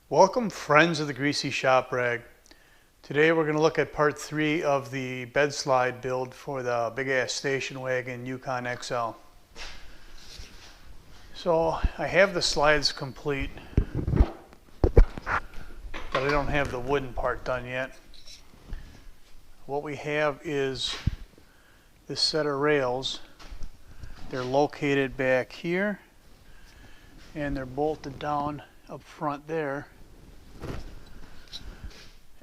Welcome, friends of the Greasy Shop Rag. Today we're going to look at part 3 of the Bedslide build for the big ass station wagon Yukon XL. So I have the slides complete, but I don't have the wooden part done yet. What we have is this set of rails. They're located back here and they're bolted down up front there.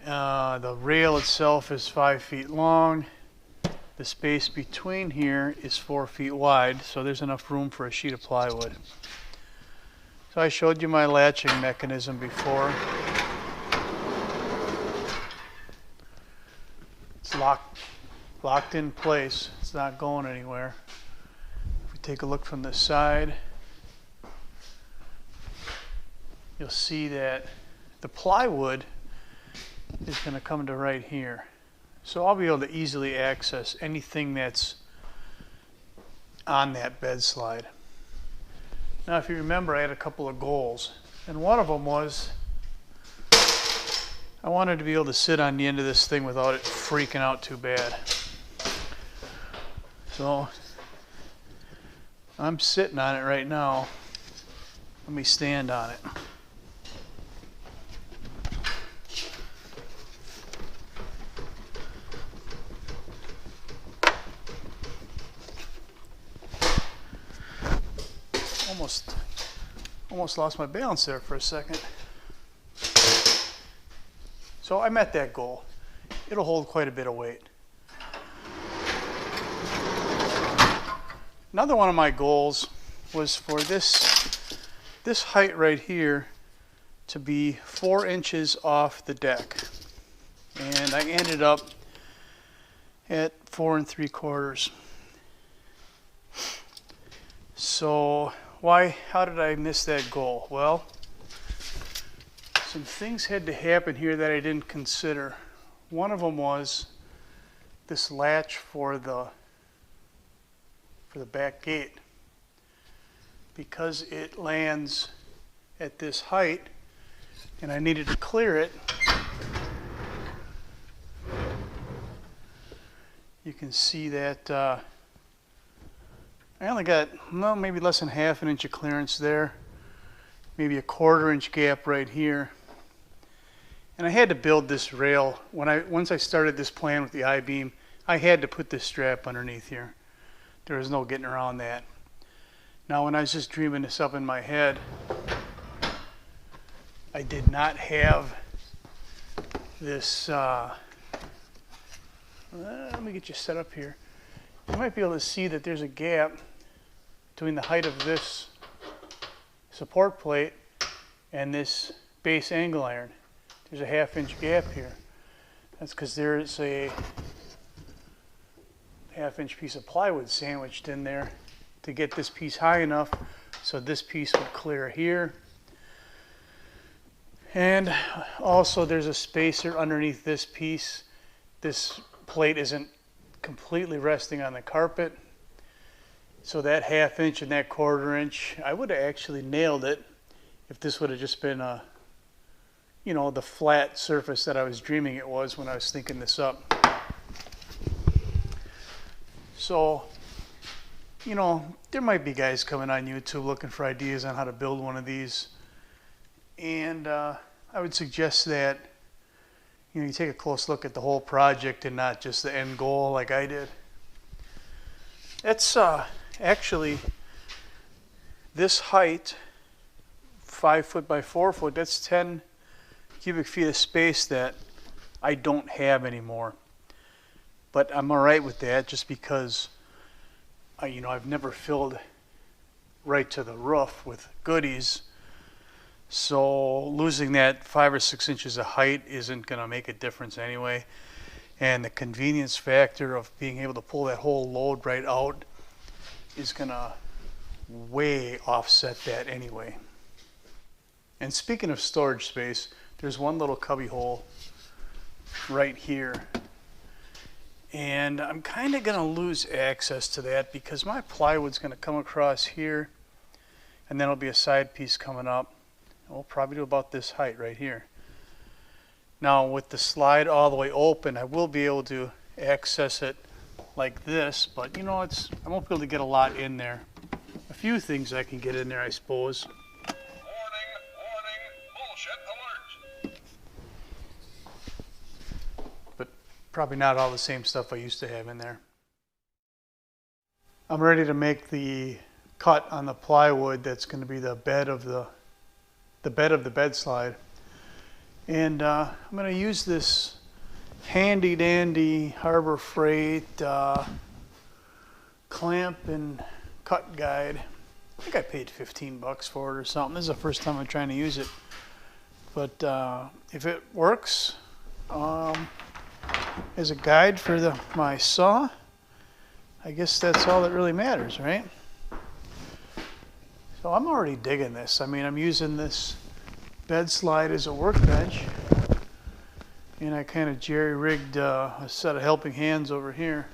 The rail itself is 5 feet long. The space between here is 4 feet wide, so there's enough room for a sheet of plywood. So I showed you my latching mechanism before. It's locked in place. It's not going anywhere. If we take a look from the side, you'll see that the plywood is going to come to right here. So I'll be able to easily access anything that's on that bed slide. Now if you remember, I had a couple of goals, and one of them was I wanted to be able to sit on the end of this thing without it freaking out too bad. So I'm sitting on it right now. Let me stand on it. Almost lost my balance there for a second. So I met that goal. It'll hold quite a bit of weight. Another one of my goals was for this height right here to be 4 inches off the deck. And I ended up at 4 3/4. So how did I miss that goal? Well, some things had to happen here that I didn't consider. One of them was this latch for the back gate. Because it lands at this height and I needed to clear it, you can see that I only got, well, maybe less than ½ an inch of clearance there, maybe a 1/4 inch gap right here. And I had to build this rail. Once I started this plan with the I-beam, I had to put this strap underneath here. There was no getting around that. Now when I was just dreaming this up in my head, I did not have this, let me get you set up here. You might be able to see that there's a gap between the height of this support plate and this base angle iron. There's a ½ inch gap here. That's because there's a ½ inch piece of plywood sandwiched in there to get this piece high enough so this piece would clear here. And also there's a spacer underneath this piece. This plate isn't completely resting on the carpet. So that ½ inch and that 1/4 inch, I would have actually nailed it if this would have just been the flat surface that I was dreaming it was when I was thinking this up. So, there might be guys coming on YouTube looking for ideas on how to build one of these. And I would suggest that you take a close look at the whole project and not just the end goal like I did. That's actually this height, 5 foot by 4 foot, that's 10 cubic feet of space that I don't have anymore. But I'm all right with that just because I've never filled right to the roof with goodies. So losing that 5 or 6 inches of height isn't going to make a difference anyway. And the convenience factor of being able to pull that whole load right out is going to way offset that anyway. And speaking of storage space, there's one little cubby hole right here. And I'm kind of going to lose access to that because my plywood's going to come across here and then there'll be a side piece coming up. well, probably to about this height right here. Now with the slide all the way open, I will be able to access it like this, but you know, I won't be able to get a lot in there. A few things I can get in there, I suppose. Warning, warning, bullshit alert. But probably not all the same stuff I used to have in there. I'm ready to make the cut on the plywood that's going to be the bed of the bed slide. And I'm going to use this handy dandy Harbor Freight clamp and cut guide. I think I paid 15 bucks for it or something. This is the first time I'm trying to use it. But if it works as a guide for my saw, I guess that's all that really matters, right? So I'm already digging this. I mean, I'm using this bed slide as a workbench, and I kind of jerry-rigged a set of helping hands over here.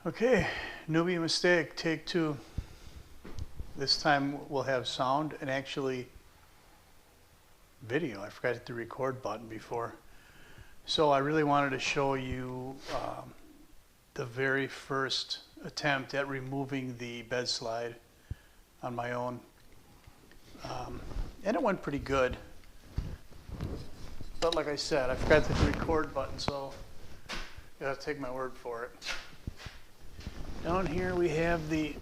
Okay, newbie mistake, take two. This time we'll have sound and actually video. I forgot to hit the record button before. So I really wanted to show you the very first attempt at removing the bed slide on my own. And it went pretty good. But like I said, I forgot to hit the record button, so you gotta take my word for it. Down here we have the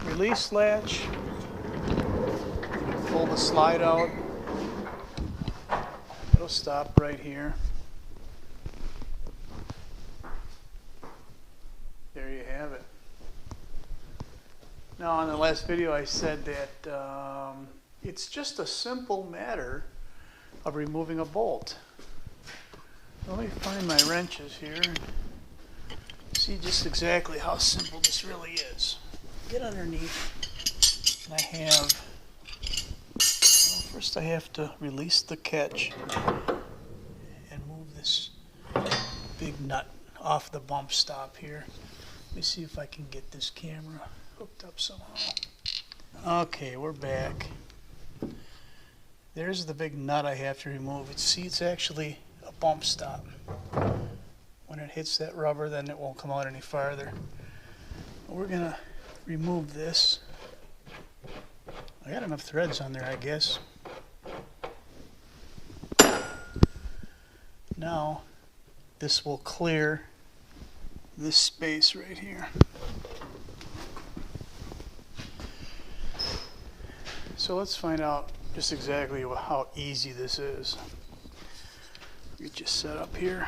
release latch. Pull the slide out. It'll stop right here. There you have it. Now, in the last video I said that it's just a simple matter of removing a bolt. Let me find my wrenches here and see just exactly how simple this really is. Get underneath, and I have, well, first I have to release the catch and move this big nut off the bump stop here. Let me see if I can get this camera hooked up somehow. Okay, we're back. There's the big nut I have to remove. It's actually a bump stop. When it hits that rubber, then it won't come out any farther. We're gonna remove this. I got enough threads on there, I guess. Now, this will clear this space right here. So let's find out just exactly how easy this is. Get you set up here.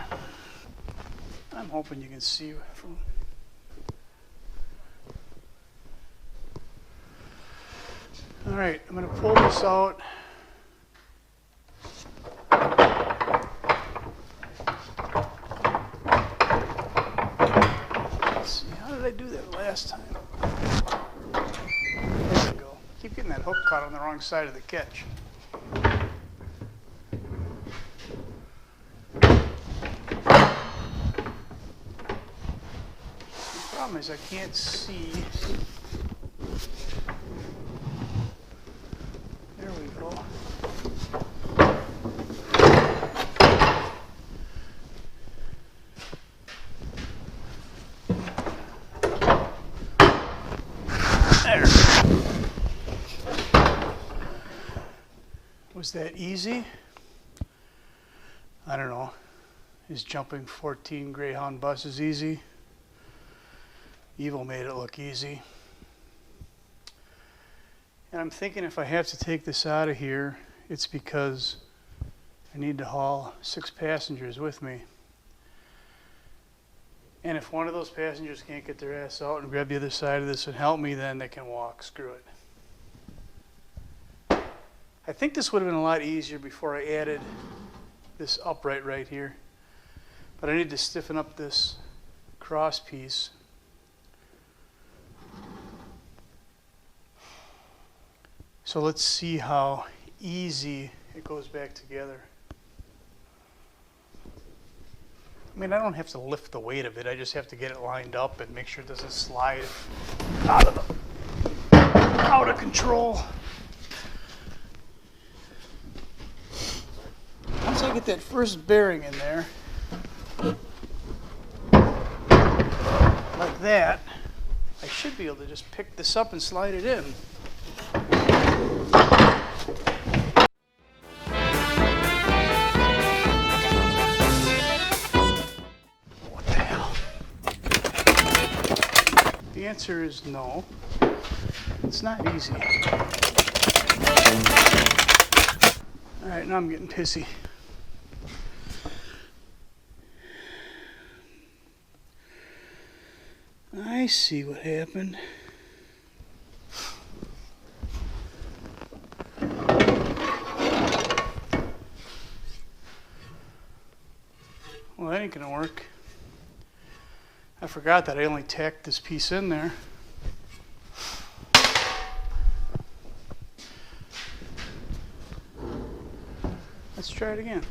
I'm hoping you can see from. All right, I'm going to pull this out. Let's see, how did I do that last time? There we go. Keep getting that hook caught on the wrong side of the catch. The problem is I can't see. There we go. There. Was that easy? I don't know. Is jumping 14 Greyhound buses easy? Evil made it look easy. And I'm thinking if I have to take this out of here, it's because I need to haul 6 passengers with me. And if one of those passengers can't get their ass out and grab the other side of this and help me, then they can walk. Screw it. I think this would have been a lot easier before I added this upright right here. But I need to stiffen up this cross piece. So let's see how easy it goes back together. I mean, I don't have to lift the weight of it. I just have to get it lined up and make sure it doesn't slide out of control. Once I get that first bearing in there, like that, I should be able to just pick this up and slide it in. What the hell? The answer is no. It's not easy. All right, now I'm getting pissy. I see what happened. Well, that ain't gonna work. I forgot that I only tacked this piece in there. Let's try it again.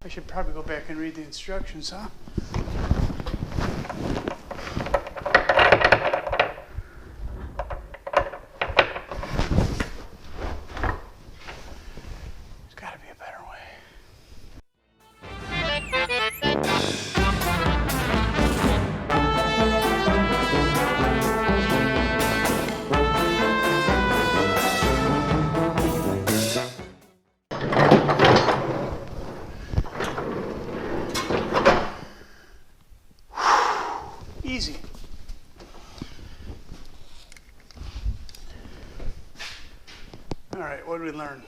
I should probably go back and read the instructions, huh? There's got to be a better way. Easy. All right, what did we learn?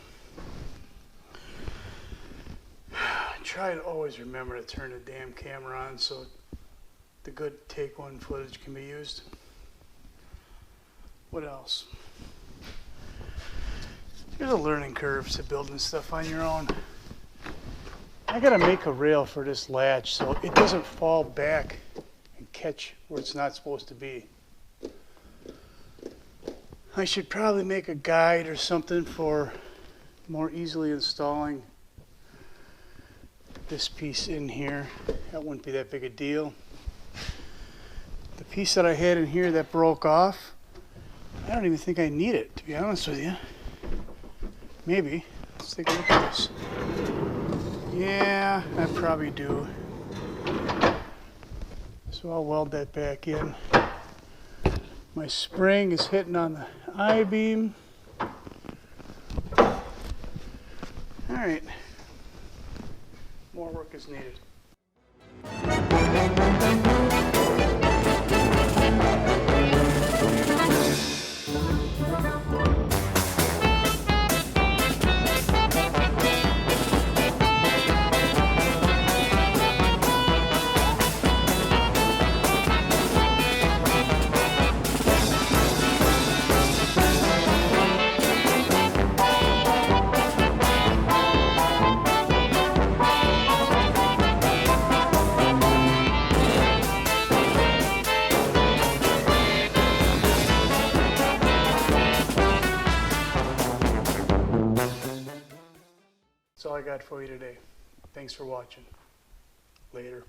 Try to always remember to turn the damn camera on so the good take one footage can be used. What else? There's a learning curve to building stuff on your own. I gotta make a rail for this latch so it doesn't fall back and catch where it's not supposed to be. I should probably make a guide or something for more easily installing this piece in here. That wouldn't be that big a deal. The piece that I had in here that broke off, I don't even think I need it, to be honest with you. Maybe. Let's take a look at this. Yeah, I probably do. So I'll weld that back in. My spring is hitting on the I-beam. All right, more work is needed. That's all I got for you today. Thanks for watching. Later.